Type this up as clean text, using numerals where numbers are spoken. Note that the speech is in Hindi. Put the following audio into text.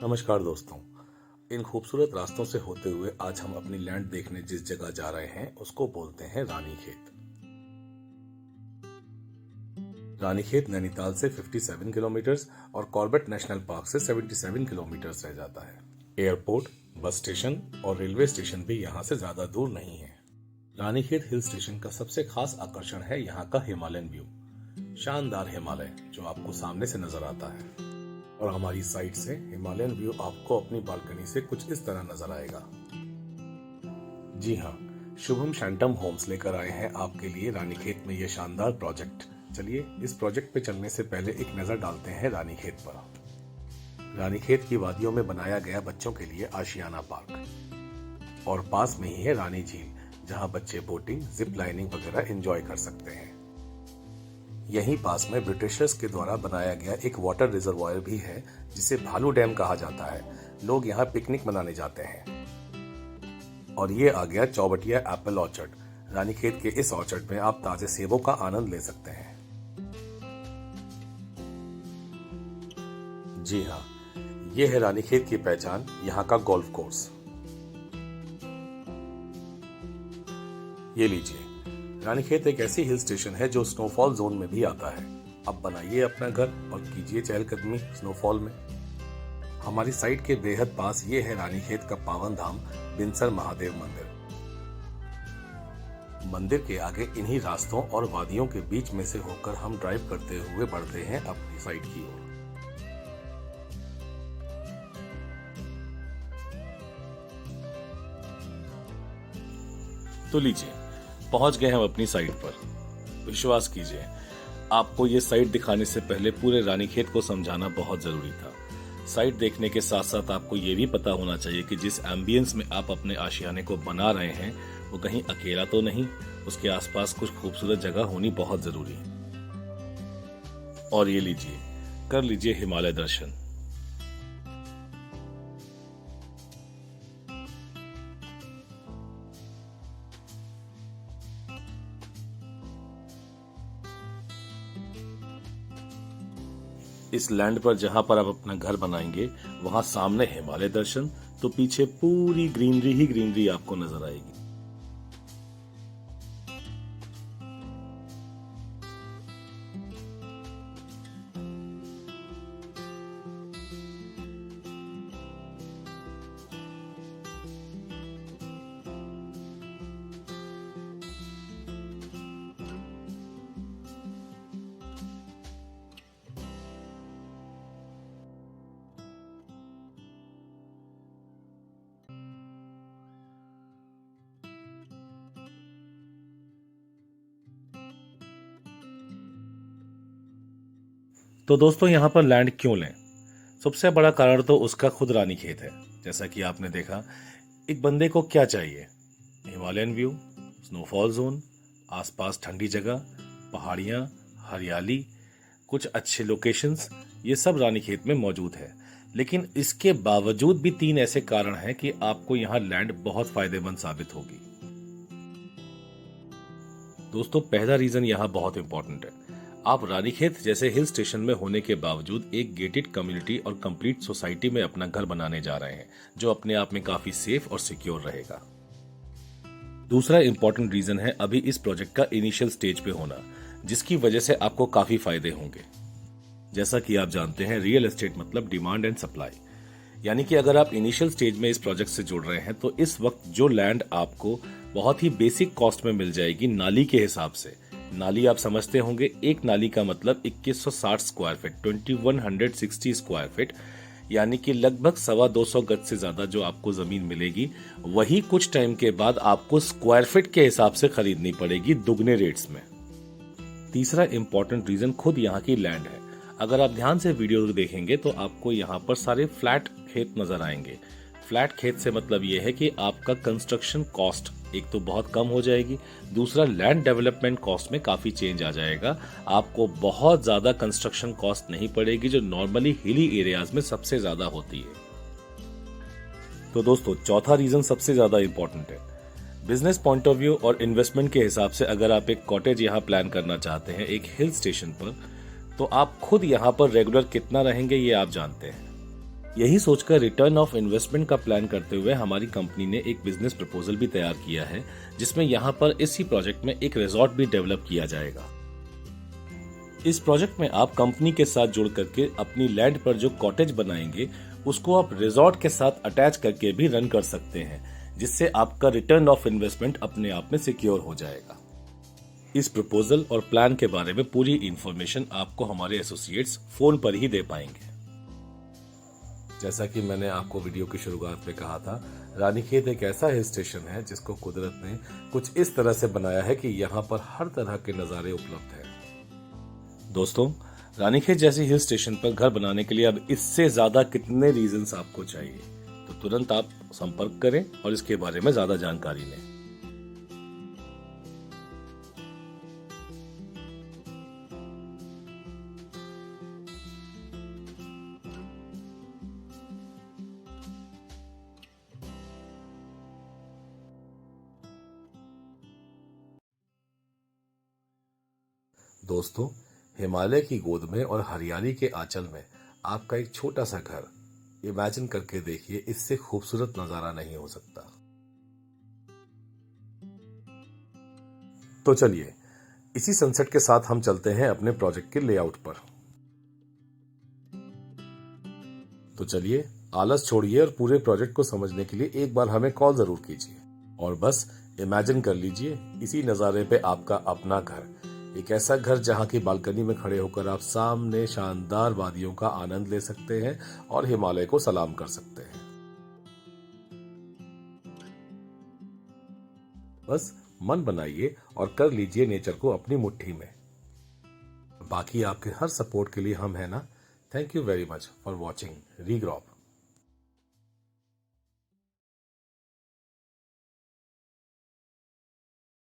नमस्कार दोस्तों। इन खूबसूरत रास्तों से होते हुए आज हम अपनी लैंड देखने जिस जगह जा रहे हैं उसको बोलते हैं रानीखेत। रानीखेत नैनीताल से 57 किलोमीटर और कॉर्बेट नेशनल पार्क से 77 किलोमीटर रह जाता है। एयरपोर्ट, बस स्टेशन और रेलवे स्टेशन भी यहाँ से ज्यादा दूर नहीं है। रानीखेत हिल स्टेशन का सबसे खास आकर्षण है यहाँ का हिमालयन व्यू। शानदार हिमालय जो आपको सामने से नजर आता है और हमारी साइड से हिमालयन व्यू आपको अपनी बालकनी से कुछ इस तरह नजर आएगा। जी हाँ, शुभम शैंटम होम्स लेकर आए हैं आपके लिए रानीखेत में ये शानदार प्रोजेक्ट। चलिए इस प्रोजेक्ट पे चलने से पहले एक नजर डालते हैं रानीखेत पर। रानीखेत की वादियों में बनाया गया बच्चों के लिए आशियाना पार्क और पास में ही है रानी झील, जहाँ बच्चे बोटिंग, जिप लाइनिंग वगैरह एंजॉय कर सकते हैं। यहीं पास में ब्रिटिशर्स के द्वारा बनाया गया एक वाटर रिजर्वायर भी है जिसे भालू डैम कहा जाता है। लोग यहाँ पिकनिक मनाने जाते हैं। और ये आ गया चौबटिया एप्पल ऑर्चर्ड। रानीखेत के इस ऑर्चर्ड में आप ताजे सेबों का आनंद ले सकते हैं। जी हाँ, ये है रानीखेत की पहचान, यहाँ का गोल्फ कोर्स। ये लीजिए, रानीखेत एक ऐसी हिल स्टेशन है जो स्नोफॉल जोन में भी आता है। अब बनाइए अपना घर और कीजिए चहलकदमी स्नोफॉल में। हमारी साइड के बेहद पास ये है रानीखेत का पावन धाम बिनसर महादेव मंदिर। मंदिर के आगे इन्हीं रास्तों और वादियों के बीच में से होकर हम ड्राइव करते हुए बढ़ते हैं अपनी साइड की ओर। तो लीजिए, पहुंच गए हम अपनी साइट पर। विश्वास कीजिए, आपको ये साइट दिखाने से पहले पूरे रानीखेत को समझाना बहुत जरूरी था। साइट देखने के साथ साथ आपको ये भी पता होना चाहिए कि जिस एम्बियंस में आप अपने आशियाने को बना रहे हैं वो कहीं अकेला तो नहीं, उसके आसपास कुछ खूबसूरत जगह होनी बहुत जरूरी है। और ये लीजिए, कर लीजिए हिमालय दर्शन। इस लैंड पर जहां पर आप अपना घर बनाएंगे वहां सामने हिमालय दर्शन, तो पीछे पूरी ग्रीनरी ही ग्रीनरी आपको नजर आएगी। तो दोस्तों, यहाँ पर लैंड क्यों लें? सबसे बड़ा कारण तो उसका खुद रानीखेत है। जैसा कि आपने देखा, एक बंदे को क्या चाहिए? हिमालयन व्यू, स्नोफॉल जोन, आसपास ठंडी जगह, पहाड़ियाँ, हरियाली, कुछ अच्छे लोकेशंस, ये सब रानीखेत में मौजूद है। लेकिन इसके बावजूद भी 3 ऐसे कारण हैं कि आपको यहाँ लैंड बहुत फायदेमंद साबित होगी। दोस्तों, पहला रीजन यहाँ बहुत इंपॉर्टेंट है। आप रानीखेत जैसे हिल स्टेशन में होने के बावजूद एक गेटेड कम्युनिटी और कंप्लीट सोसाइटी में अपना घर बनाने जा रहे हैं, जो अपने आप में काफी सेफ और सिक्योर रहेगा। दूसरा इंपॉर्टेंट रीजन है अभी इस प्रोजेक्ट का इनिशियल स्टेज पे होना, जिसकी वजह से आपको काफी फायदे होंगे। जैसा कि आप जानते हैं, रियल एस्टेट मतलब डिमांड एंड सप्लाई, यानी कि अगर आप इनिशियल स्टेज में इस प्रोजेक्ट से जुड़ रहे हैं तो इस वक्त जो लैंड आपको बहुत ही बेसिक कॉस्ट में मिल जाएगी नाली के हिसाब से। नाली आप समझते होंगे, एक नाली का मतलब 2160 स्क्वायर फीट, 2160 स्क्वायर फीट, यानी कि लगभग 225 गज से ज्यादा जो आपको जमीन मिलेगी, वही कुछ टाइम के बाद आपको स्क्वायर फीट के हिसाब से खरीदनी पड़ेगी दुगने रेट्स में। तीसरा इंपॉर्टेंट रीजन खुद यहाँ की लैंड है। अगर आप ध्यान से वीडियो देखेंगे तो आपको यहाँ पर सारे फ्लैट खेत नजर आएंगे। फ्लैट खेत से मतलब ये है कि आपका कंस्ट्रक्शन कॉस्ट एक तो बहुत कम हो जाएगी, दूसरा लैंड डेवलपमेंट कॉस्ट में काफी चेंज आ जाएगा। आपको बहुत ज्यादा कंस्ट्रक्शन कॉस्ट नहीं पड़ेगी, जो नॉर्मली हिली एरियाज में सबसे ज्यादा होती है। तो दोस्तों, चौथा रीजन सबसे ज्यादा इंपॉर्टेंट है। बिजनेस पॉइंट ऑफ व्यू और इन्वेस्टमेंट के हिसाब से अगर आप एक कॉटेज यहाँ प्लान करना चाहते हैं एक हिल स्टेशन पर, तो आप खुद यहाँ पर रेगुलर कितना रहेंगे ये आप जानते हैं। यही सोचकर रिटर्न ऑफ इन्वेस्टमेंट का प्लान करते हुए हमारी कंपनी ने एक बिजनेस प्रपोजल भी तैयार किया है, जिसमें यहाँ पर इसी प्रोजेक्ट में एक रिजॉर्ट भी डेवलप किया जाएगा। इस प्रोजेक्ट में आप कंपनी के साथ जुड़ करके अपनी लैंड पर जो कॉटेज बनाएंगे उसको आप रिजॉर्ट के साथ अटैच करके भी रन कर सकते हैं, जिससे आपका रिटर्न ऑफ इन्वेस्टमेंट अपने आप में सिक्योर हो जाएगा। इस प्रपोजल और प्लान के बारे में पूरी इंफॉर्मेशन आपको हमारे एसोसिएट्स फोन पर ही दे पाएंगे। जैसा कि मैंने आपको वीडियो की शुरुआत में कहा था, रानीखेत एक ऐसा हिल स्टेशन है जिसको कुदरत ने कुछ इस तरह से बनाया है कि यहाँ पर हर तरह के नज़ारे उपलब्ध हैं। दोस्तों, रानीखेत जैसी हिल स्टेशन पर घर बनाने के लिए अब इससे ज्यादा कितने रीजंस आपको चाहिए, तो तुरंत आप संपर्क करें और इसके बारे में ज्यादा जानकारी लें। दोस्तों, हिमालय की गोद में और हरियाली के आंचल में आपका एक छोटा सा घर इमेजिन करके देखिए, इससे खूबसूरत नजारा नहीं हो सकता। तो चलिए, इसी सनसेट के साथ हम चलते हैं अपने प्रोजेक्ट के लेआउट पर। तो चलिए, आलस छोड़िए और पूरे प्रोजेक्ट को समझने के लिए एक बार हमें कॉल जरूर कीजिए और बस इमेजिन कर लीजिए इसी नज़ारे पे आपका अपना घर, एक ऐसा घर जहां की बालकनी में खड़े होकर आप सामने शानदार वादियों का आनंद ले सकते हैं और हिमालय को सलाम कर सकते हैं। बस मन बनाइए और कर लीजिए नेचर को अपनी मुट्ठी में। बाकी आपके हर सपोर्ट के लिए हम हैं ना। Thank you very much for watching रीग्रॉप।